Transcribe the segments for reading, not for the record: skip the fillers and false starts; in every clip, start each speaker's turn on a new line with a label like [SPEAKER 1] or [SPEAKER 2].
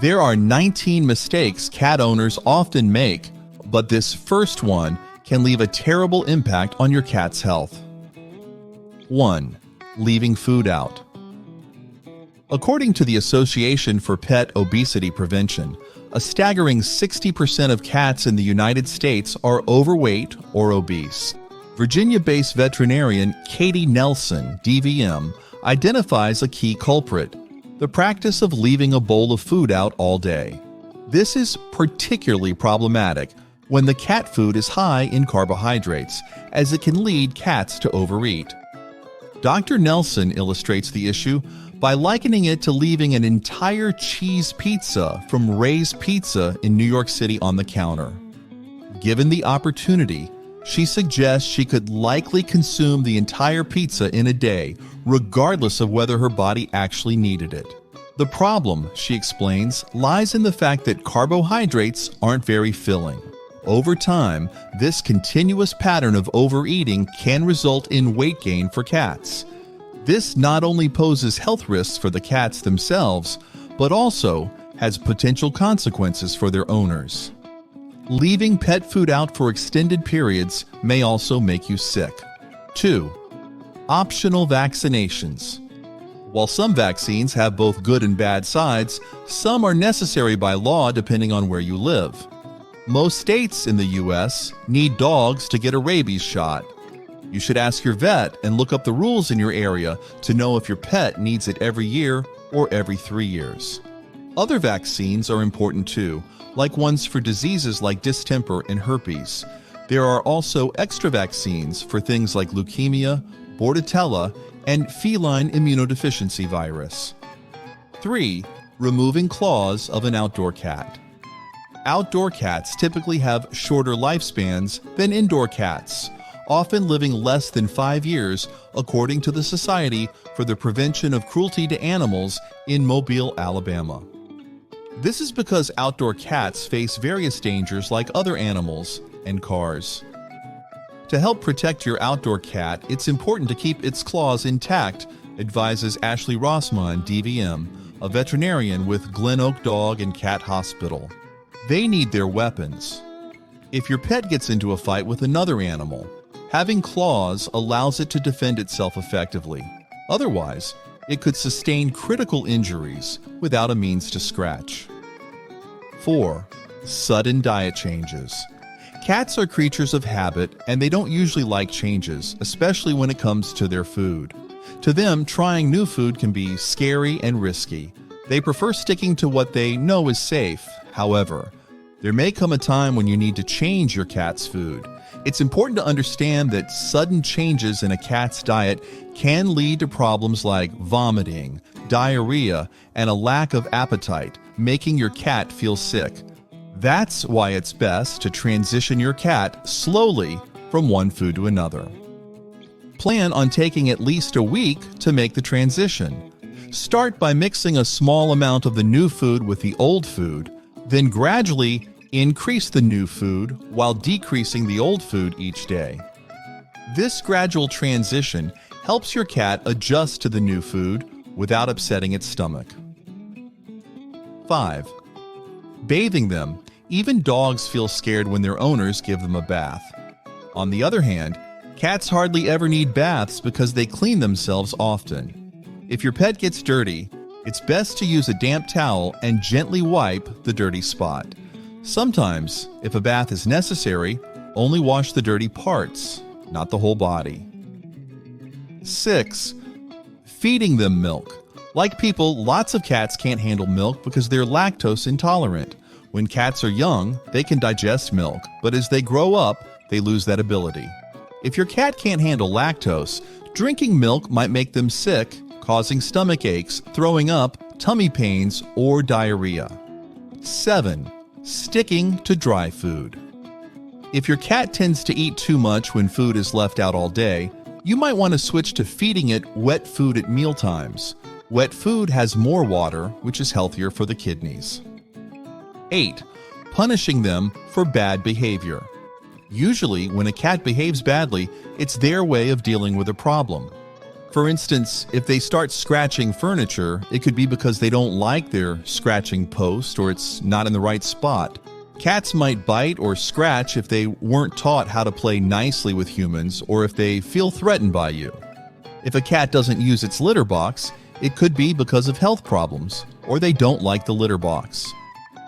[SPEAKER 1] There are 19 mistakes cat owners often make, but this first one can leave a terrible impact on your cat's health. 1. Leaving food out. According to the Association for Pet Obesity Prevention, a staggering 60% of cats in the United States are overweight or obese. Virginia-based veterinarian Katie Nelson, DVM, identifies a key culprit: the practice of leaving a bowl of food out all day. This is particularly problematic when the cat food is high in carbohydrates, as it can lead cats to overeat. Dr. Nelson illustrates the issue by likening it to leaving an entire cheese pizza from Ray's Pizza in New York City on the counter. Given the opportunity, she suggests she could likely consume the entire pizza in a day, regardless of whether her body actually needed it. The problem, she explains, lies in the fact that carbohydrates aren't very filling. Over time, this continuous pattern of overeating can result in weight gain for cats. This not only poses health risks for the cats themselves, but also has potential consequences for their owners. Leaving pet food out for extended periods may also make you sick. 2. Optional vaccinations. While some vaccines have both good and bad sides, some are necessary by law depending on where you live. Most states in the U.S. need dogs to get a rabies shot. You should ask your vet and look up the rules in your area to know if your pet needs it every year or every 3 years. Other vaccines are important too, like ones for diseases like distemper and herpes. There are also extra vaccines for things like leukemia, bordetella, and feline immunodeficiency virus. 3. Removing claws of an outdoor cat. Outdoor cats typically have shorter lifespans than indoor cats, often living less than 5 years, according to the Society for the Prevention of Cruelty to Animals in Mobile, Alabama. This is because outdoor cats face various dangers like other animals and cars. To help protect your outdoor cat, it's important to keep its claws intact, advises Ashley Rossman, DVM, a veterinarian with Glen Oak Dog and Cat Hospital. They need their weapons. If your pet gets into a fight with another animal, having claws allows it to defend itself effectively. Otherwise, it could sustain critical injuries without a means to scratch. 4. Sudden diet changes. Cats are creatures of habit, and they don't usually like changes, especially when it comes to their food. To them, trying new food can be scary and risky. They prefer sticking to what they know is safe. However, there may come a time when you need to change your cat's food. It's important to understand that sudden changes in a cat's diet can lead to problems like vomiting, diarrhea, and a lack of appetite, making your cat feel sick. That's why it's best to transition your cat slowly from one food to another. Plan on taking at least a week to make the transition. Start by mixing a small amount of the new food with the old food, then gradually increase the new food while decreasing the old food each day. This gradual transition helps your cat adjust to the new food without upsetting its stomach. 5. Bathing them. Even dogs feel scared when their owners give them a bath. On the other hand, cats hardly ever need baths because they clean themselves often. If your pet gets dirty, it's best to use a damp towel and gently wipe the dirty spot. Sometimes, if a bath is necessary, only wash the dirty parts, not the whole body. 6. Feeding them milk. Like people, lots of cats can't handle milk because they're lactose intolerant. When cats are young, they can digest milk, but as they grow up, they lose that ability. If your cat can't handle lactose, drinking milk might make them sick, causing stomach aches, throwing up, tummy pains, or diarrhea. 7. Sticking to dry food. If your cat tends to eat too much when food is left out all day, you might want to switch to feeding it wet food at mealtimes. Wet food has more water, which is healthier for the kidneys. 8. Punishing them for bad behavior. Usually, when a cat behaves badly, it's their way of dealing with a problem. For instance, if they start scratching furniture, it could be because they don't like their scratching post or it's not in the right spot. Cats might bite or scratch if they weren't taught how to play nicely with humans or if they feel threatened by you. If a cat doesn't use its litter box, it could be because of health problems or they don't like the litter box.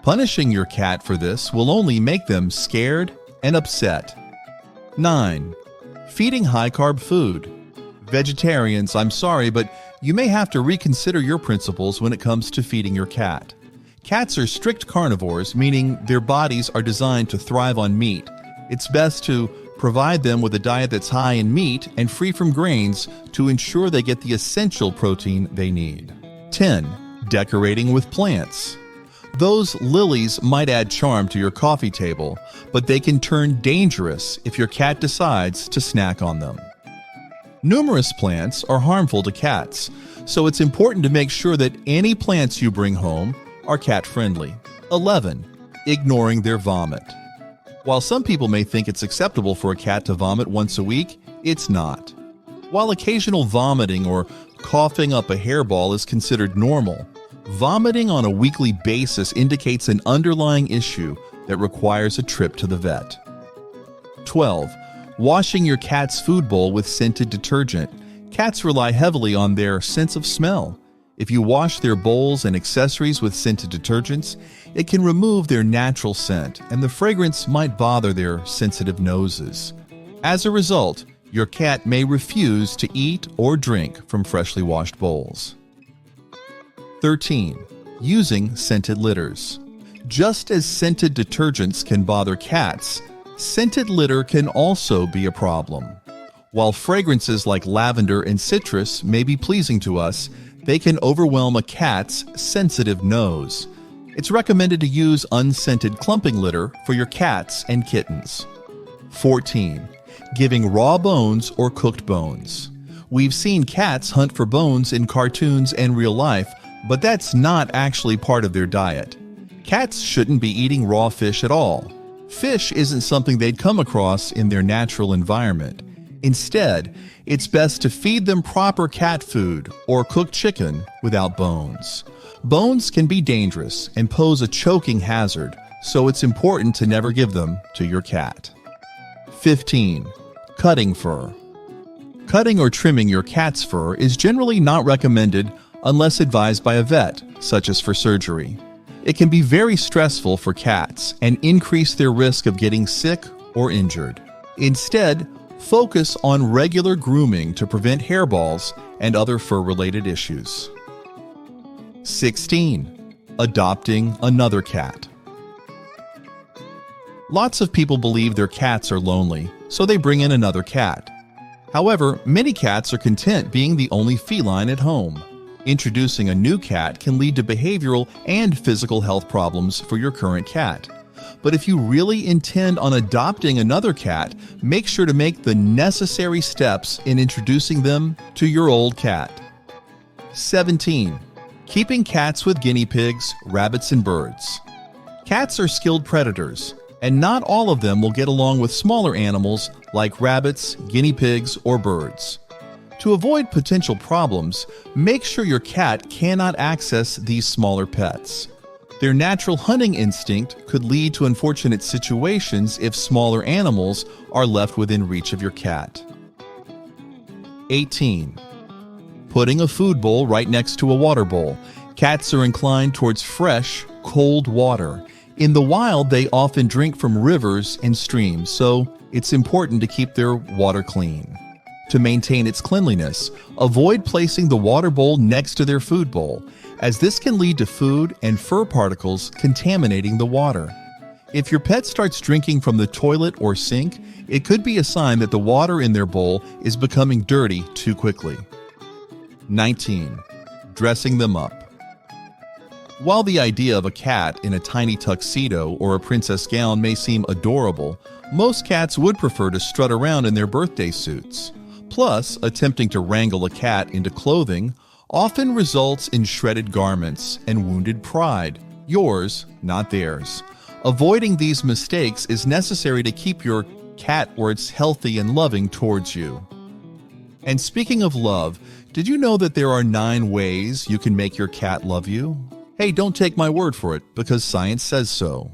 [SPEAKER 1] Punishing your cat for this will only make them scared and upset. 9. Feeding high-carb food. Vegetarians, I'm sorry, but you may have to reconsider your principles when it comes to feeding your cat. Cats are strict carnivores, meaning their bodies are designed to thrive on meat. It's best to provide them with a diet that's high in meat and free from grains to ensure they get the essential protein they need. 10. Decorating with plants. Those lilies might add charm to your coffee table, but they can turn dangerous if your cat decides to snack on them. Numerous plants are harmful to cats, so it's important to make sure that any plants you bring home are cat-friendly. 11. Ignoring their vomit. While some people may think it's acceptable for a cat to vomit once a week, it's not. While occasional vomiting or coughing up a hairball is considered normal, vomiting on a weekly basis indicates an underlying issue that requires a trip to the vet. 12. Washing your cat's food bowl with scented detergent. Cats rely heavily on their sense of smell. If you wash their bowls and accessories with scented detergents, it can remove their natural scent, and the fragrance might bother their sensitive noses. As a result, your cat may refuse to eat or drink from freshly washed bowls. 13. Using scented litters. Just as scented detergents can bother cats, scented litter can also be a problem. While fragrances like lavender and citrus may be pleasing to us, they can overwhelm a cat's sensitive nose. It's recommended to use unscented clumping litter for your cats and kittens. 14. Giving raw bones or cooked bones. We've seen cats hunt for bones in cartoons and real life, but that's not actually part of their diet. Cats shouldn't be eating raw fish at all. Fish isn't something they'd come across in their natural environment. Instead, it's best to feed them proper cat food or cooked chicken without bones. Bones can be dangerous and pose a choking hazard, so it's important to never give them to your cat. 15. Cutting fur. Cutting or trimming your cat's fur is generally not recommended unless advised by a vet, such as for surgery. It can be very stressful for cats and increase their risk of getting sick or injured. Instead, focus on regular grooming to prevent hairballs and other fur-related issues. 16. Adopting another cat. Lots of people believe their cats are lonely, so they bring in another cat. However, many cats are content being the only feline at home. Introducing a new cat can lead to behavioral and physical health problems for your current cat. But if you really intend on adopting another cat, make sure to make the necessary steps in introducing them to your old cat. 17. Keeping cats with guinea pigs, rabbits, and birds. Cats are skilled predators, and not all of them will get along with smaller animals like rabbits, guinea pigs, or birds. To avoid potential problems, make sure your cat cannot access these smaller pets. Their natural hunting instinct could lead to unfortunate situations if smaller animals are left within reach of your cat. 18. Putting a food bowl right next to a water bowl. Cats are inclined towards fresh, cold water. In the wild, they often drink from rivers and streams, so it's important to keep their water clean. To maintain its cleanliness, avoid placing the water bowl next to their food bowl, as this can lead to food and fur particles contaminating the water. If your pet starts drinking from the toilet or sink, it could be a sign that the water in their bowl is becoming dirty too quickly. 19. Dressing them up. While the idea of a cat in a tiny tuxedo or a princess gown may seem adorable, most cats would prefer to strut around in their birthday suits. Plus, attempting to wrangle a cat into clothing often results in shredded garments and wounded pride, yours, not theirs. Avoiding these mistakes is necessary to keep your cat where it's healthy and loving towards you. And speaking of love, did you know that there are 9 ways you can make your cat love you? Hey, don't take my word for it, because science says so.